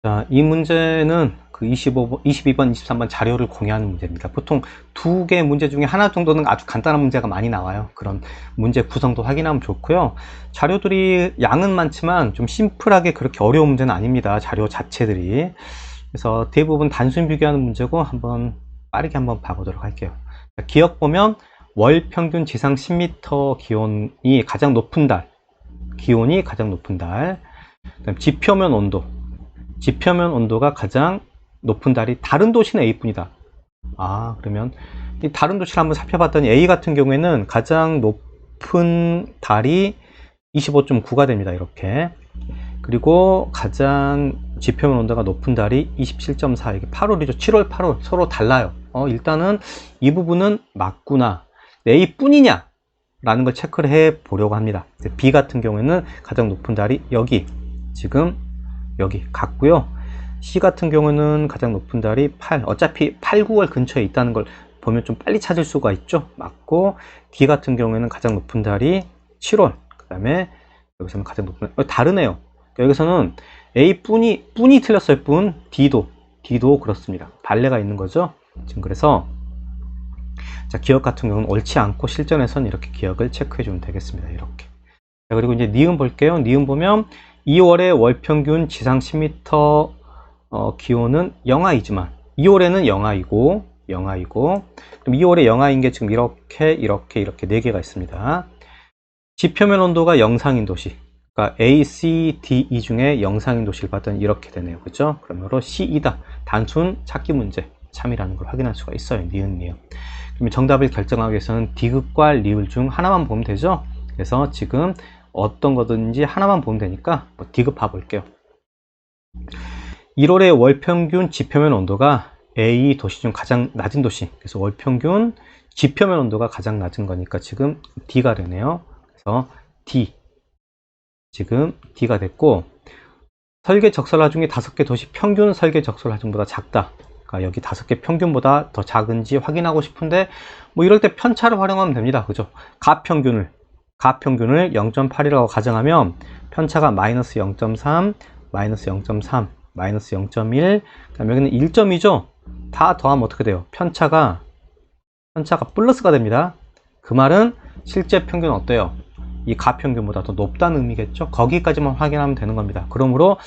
자, 이 문제는 그 22번, 23번 자료를 공유하는 문제입니다. 보통 두 개 문제 중에 하나 정도는 아주 간단한 문제가 많이 나와요. 그런 문제 구성도 확인하면 좋고요. 자료들이 양은 많지만 좀 심플하게 그렇게 어려운 문제는 아닙니다. 자료 자체들이. 그래서 대부분 단순 비교하는 문제고 빠르게 한번 봐보도록 할게요. 기억 보면 월 평균 지상 10m 기온이 가장 높은 달, 기온이 가장 높은 달, 그다음 지표면 온도, 지표면 온도가 가장 높은 달이 다른 도시는 A뿐이다. 그러면 이 다른 도시를 한번 살펴봤더니 A 같은 경우에는 가장 높은 달이 25.9가 됩니다. 이렇게. 그리고 가장 지표면 온도가 높은 달이 27.4. 이게 8월이죠. 7월, 8월 서로 달라요. 일단은 이 부분은 맞구나. A뿐이냐? 라는 걸 체크를 해 보려고 합니다. B 같은 경우에는 가장 높은 달이 여기, 지금 여기 같고요. C 같은 경우는 가장 높은 달이 8. 어차피 8, 9월 근처에 있다는 걸 보면 좀 빨리 찾을 수가 있죠. 맞고, D 같은 경우에는 가장 높은 달이 7월. 그 다음에 여기서는 가장 높은 달, 다르네요. 여기서는 A뿐이 틀렸어요. D도 그렇습니다. 발레가 있는 거죠. 지금 그래서 자, 기억 같은 경우는 옳지 않고 실전에서는 이렇게 기억을 체크해 주면 되겠습니다. 이렇게. 자, 그리고 이제 니은 볼게요. 니은 보면 2월의 월평균 지상 10m 기온은 영하이지만 2월에는 영하이고 그럼 2월에 영하인 게 지금 이렇게 4개가 있습니다. 지표면 온도가 영상인 도시, 그러니까 A, C, D, E 중에 영상인 도시를 봤더니 이렇게 되네요. 그죠? 그러므로 C이다. 단순 찾기 문제 참이라는 걸 확인할 수가 있어요. 니은. 그러면 정답을 결정하기 위해서는 디귿과 리을 중 하나만 보면 되죠. 그래서 지금 어떤 거든지 하나만 보면 되니까 디귿 봐볼게요. 1월의 월평균 지표면 온도가 A 도시 중 가장 낮은 도시. 그래서 월평균 지표면 온도가 가장 낮은 거니까 지금 D가 되네요. 그래서 D. 지금 D가 됐고, 설계 적설화 중에 5개 도시 평균 설계 적설화 중보다 작다. 그러니까 여기 5개 평균보다 더 작은지 확인하고 싶은데 뭐 이럴 때 편차를 활용하면 됩니다. 그죠? 가평균을 0.8이라고 가정하면 편차가 마이너스 0.3, 마이너스 0.3, 마이너스 0.1, 그다음에 여기는 1점이죠. 다 더하면 어떻게 돼요? 편차가 플러스가 됩니다. 그 말은 실제 평균은 어때요? 이 가평균보다 더 높다는 의미겠죠. 거기까지만 확인하면 되는 겁니다. 그러므로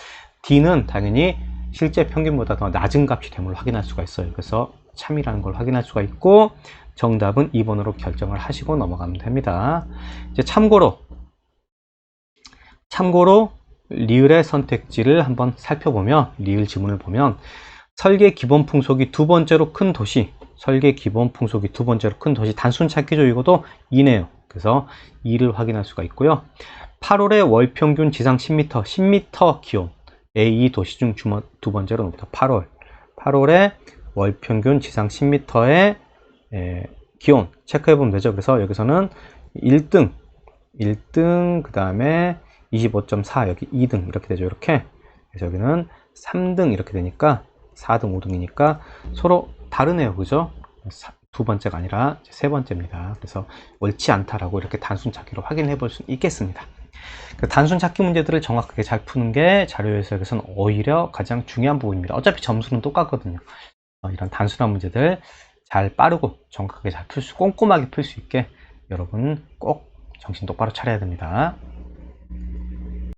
D는 당연히 실제 평균보다 더 낮은 값이 됨을 확인할 수가 있어요. 그래서 참이라는 걸 확인할 수가 있고, 정답은 2번으로 결정을 하시고 넘어가면 됩니다. 이제 참고로 리을의 선택지를 한번 살펴보면, 리을 지문을 보면 설계 기본 풍속이 두 번째로 큰 도시, 단순 찾기죠. 이것도 2네요. 그래서 2를 확인할 수가 있고요. 8월의 월평균 지상 10m 기온, A 도시 중 두 번째로 높다. 8월에 월평균 지상 10m의 기온 체크해보면 되죠. 그래서 여기서는 1등, 그 다음에 25.4, 여기 2등 이렇게 되죠. 이렇게. 그래서 여기는 3등 이렇게 되니까 4등, 5등이니까 서로 다르네요. 그죠? 두 번째가 아니라 세 번째입니다. 그래서 옳지 않다라고 이렇게 단순 찾기로 확인해 볼 수 있겠습니다. 단순 찾기 문제들을 정확하게 잘 푸는 게 자료 해석에서는 오히려 가장 중요한 부분입니다. 어차피 점수는 똑같거든요. 이런 단순한 문제들 잘 빠르고 정확하게 잘 꼼꼼하게 풀 수 있게 여러분 꼭 정신 똑바로 차려야 됩니다.